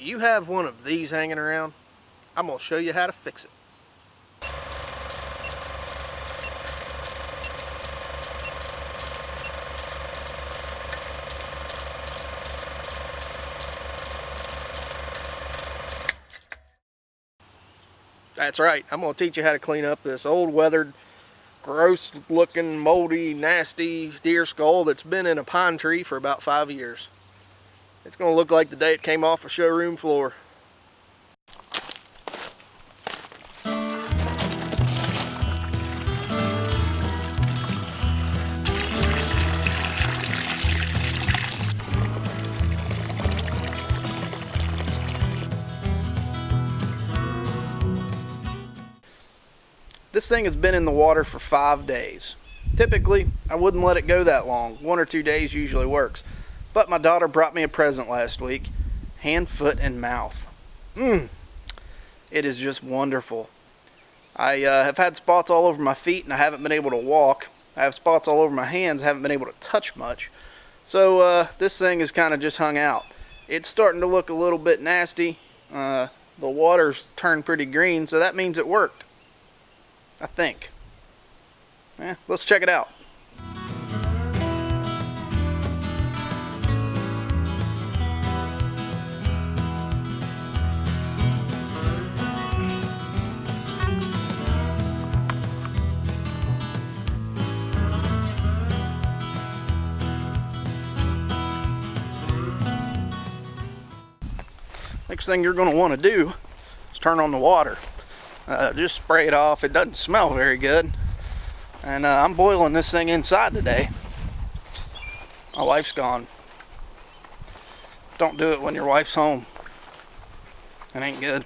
you have one of these hanging around? I'm going to show you how to fix it. That's right, I'm going to teach you how to clean up this old weathered, gross looking, moldy, nasty deer skull that's been in a pine tree for about 5 years. It's going to look like the day it came off a showroom floor. This thing has been in the water for 5 days. Typically, I wouldn't let it go that long. 1 or 2 days usually works. But my daughter brought me a present last week. Hand, foot, and mouth. It is just wonderful. I have had spots all over my feet and I haven't been able to walk. I have spots all over my hands, I haven't been able to touch much. So this thing is kind of just hung out. It's starting to look a little bit nasty. The water's turned pretty green, so that means it worked. I think. Let's check it out. Next thing you're going to want to do is turn on the water. Just spray it off. It doesn't smell very good. And I'm boiling this thing inside today. My wife's gone. Don't do it when your wife's home. It ain't good.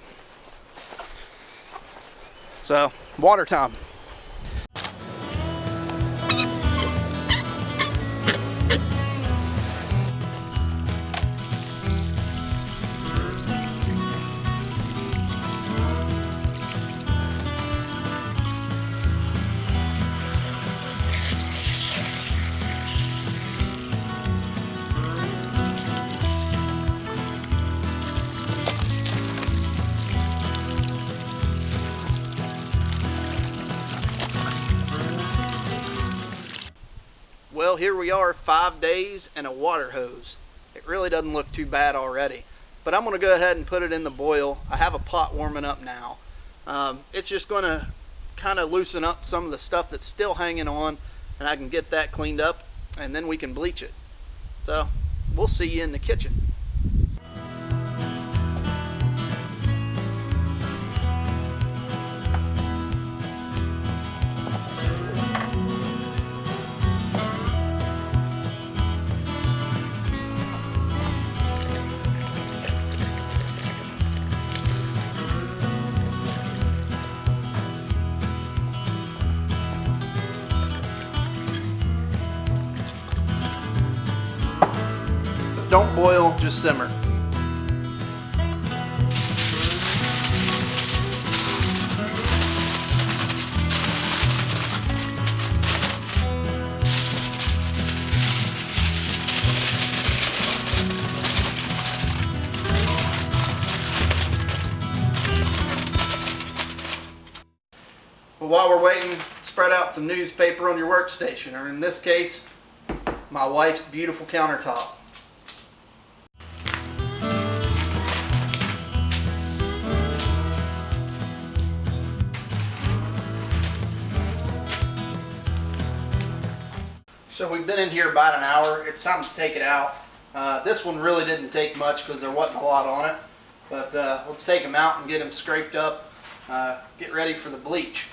So, water time. Well, here we are, 5 days and a water hose. It really doesn't look too bad already. But I'm going to go ahead and put it in the boil. I have a pot warming up now. It's just going to kind of loosen up some of the stuff that's still hanging on, and I can get that cleaned up, and then we can bleach it. So, we'll see you in the kitchen. Don't boil, just simmer. Well, while we're waiting, spread out some newspaper on your workstation, or in this case, my wife's beautiful countertop. So we've been in here about an hour. It's time to take it out. This one really didn't take much because there wasn't a lot on it. But let's take them out and get them scraped up. Get ready for the bleach.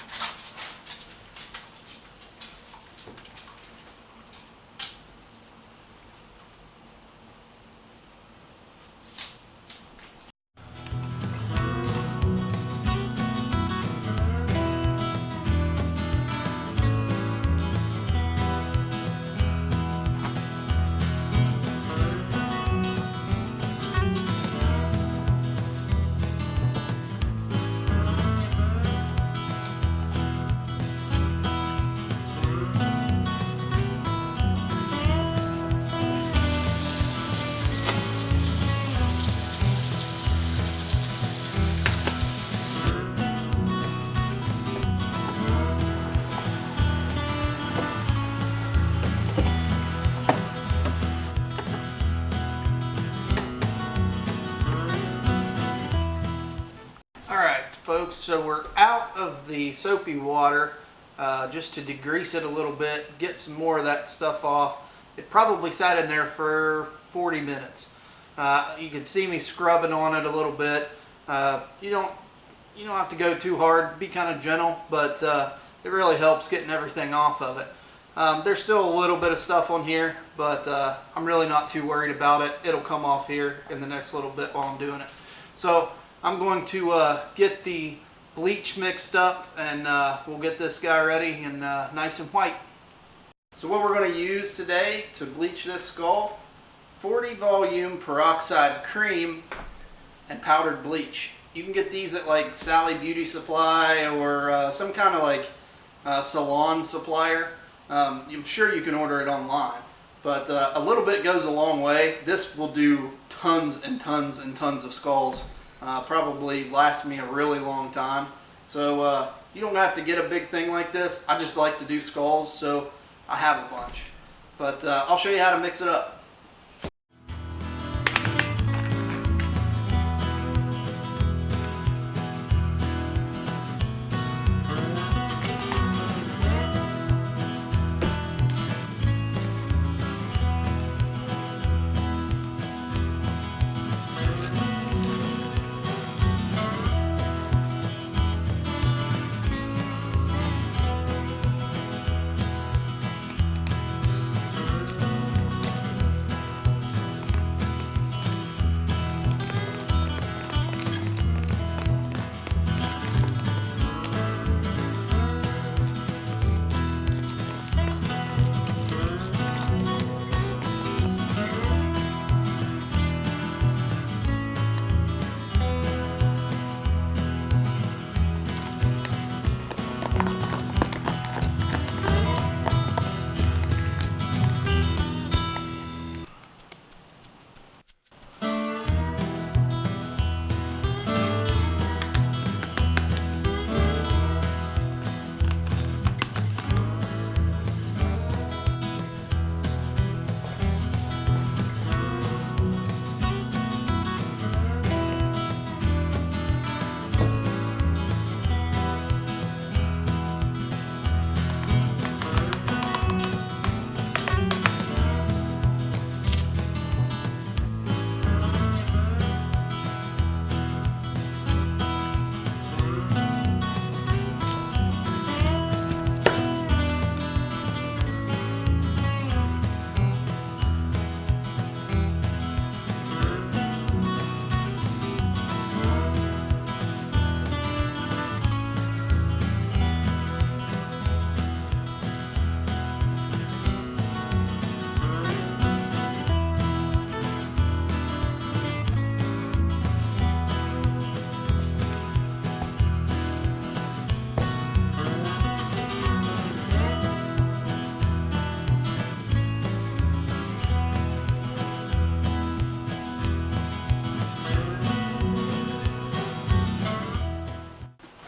folks, so we're out of the soapy water just to degrease it a little bit, get some more of that stuff off. It probably sat in there for 40 minutes. You can see me scrubbing on it a little bit. You don't have to go too hard, be kind of gentle, but it really helps getting everything off of it. There's still a little bit of stuff on here, but I'm really not too worried about it. It'll come off here in the next little bit while I'm doing it. So I'm going to get the bleach mixed up, and we'll get this guy ready and nice and white. So what we're going to use today to bleach this skull, 40 volume peroxide cream and powdered bleach. You can get these at like Sally Beauty Supply or some kind of like salon supplier. I'm sure you can order it online, but a little bit goes a long way. This will do tons and tons and tons of skulls. Probably last me a really long time. So you don't have to get a big thing like this. I just like to do skulls, so I have a bunch. But I'll show you how to mix it up.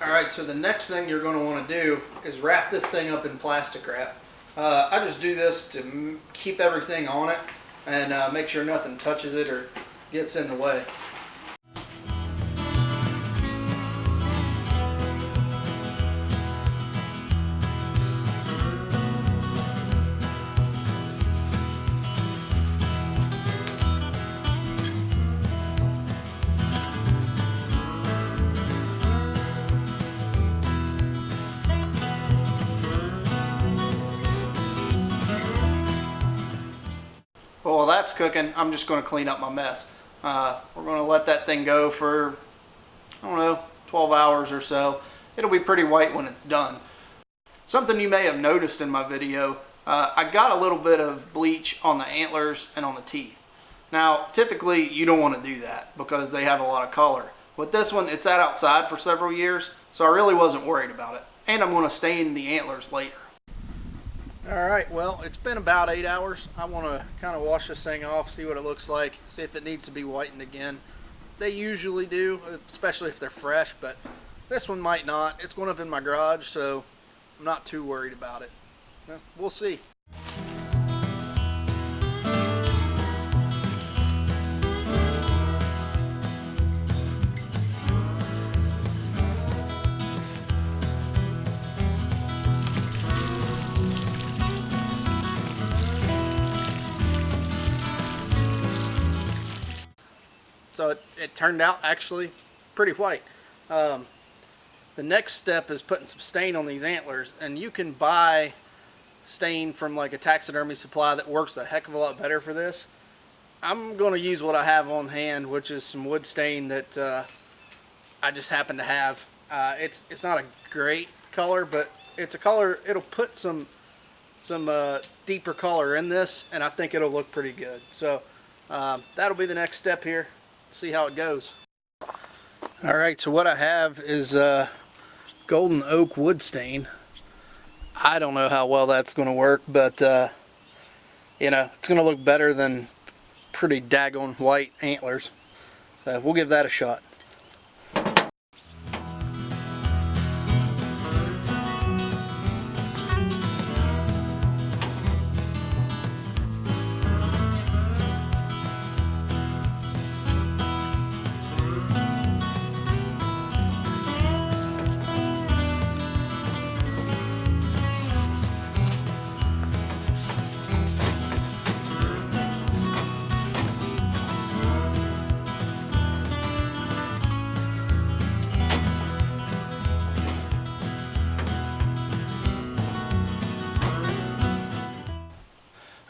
Alright, so the next thing you're going to want to do is wrap this thing up in plastic wrap. I just do this to keep everything on it and make sure nothing touches it or gets in the way. Well, while that's cooking, I'm just going to clean up my mess. We're going to let that thing go for, I don't know, 12 hours or so. It'll be pretty white when it's done. Something you may have noticed in my video, I got a little bit of bleach on the antlers and on the teeth. Now, typically you don't want to do that because they have a lot of color. With this one, it's sat outside for several years, so I really wasn't worried about it. And I'm going to stain the antlers later. Alright, well, it's been about 8 hours. I want to kind of wash this thing off, see what it looks like, see if it needs to be whitened again. They usually do, especially if they're fresh, but this one might not. It's one up in my garage, so I'm not too worried about it. Well, we'll see. So it turned out actually pretty white. The next step is putting some stain on these antlers, and you can buy stain from like a taxidermy supply that works a heck of a lot better for this. I'm going to use what I have on hand, which is some wood stain that I just happen to have. It's not a great color, but it's a color, it'll put some deeper color in this, and I think it'll look pretty good. So that'll be the next step here. See how it goes. Alright, so what I have is golden oak wood stain. I don't know how well that's going to work, but you know, it's going to look better than pretty daggone white antlers. So we'll give that a shot.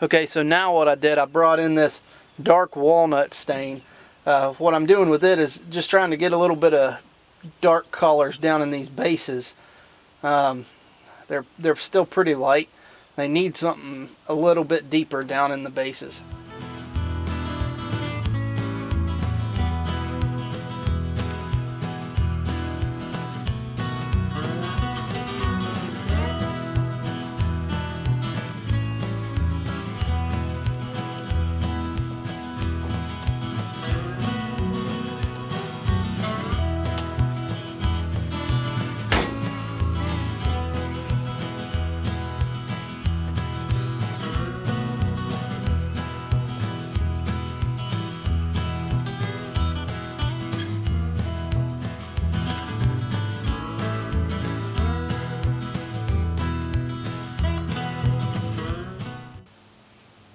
Okay, so now what I did, I brought in this dark walnut stain. What I'm doing with it is just trying to get a little bit of dark colors down in these bases. They're still pretty light. They need something a little bit deeper down in the bases.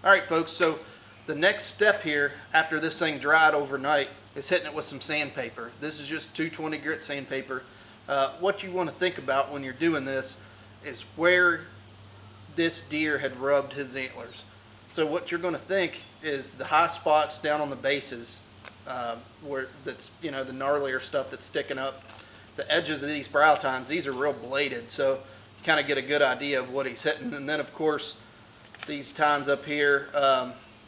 Alright folks, so the next step here after this thing dried overnight is hitting it with some sandpaper. This is just 220 grit sandpaper. What you want to think about when you're doing this is where this deer had rubbed his antlers. So what you're going to think is the high spots down on the bases, where that's, you know, the gnarlier stuff that's sticking up. The edges of these brow tines, these are real bladed, so you kind of get a good idea of what he's hitting. And then of course these tines up here,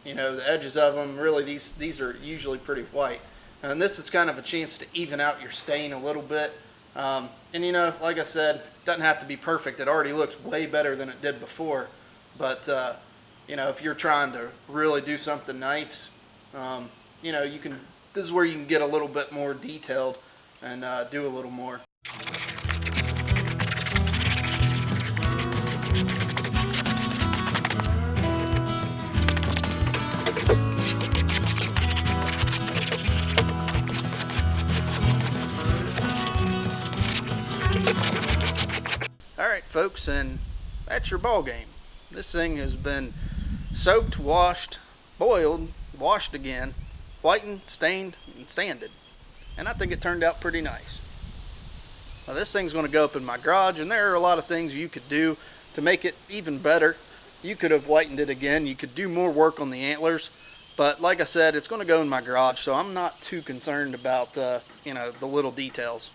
you know, the edges of them, really these are usually pretty white. And this is kind of a chance to even out your stain a little bit. And you know, like I said, it doesn't have to be perfect. It already looks way better than it did before. But you know, if you're trying to really do something nice, you know, you can. This is where you can get a little bit more detailed and do a little more. Alright folks, and that's your ball game. This thing has been soaked, washed, boiled, washed again, whitened, stained, and sanded. And I think it turned out pretty nice. Now this thing's going to go up in my garage, and there are a lot of things you could do to make it even better. You could have whitened it again, you could do more work on the antlers, but like I said, it's going to go in my garage, so I'm not too concerned about you know, the little details.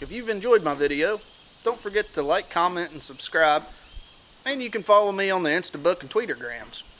If you've enjoyed my video, don't forget to like, comment, and subscribe. And you can follow me on the Instabook and Tweetergrams.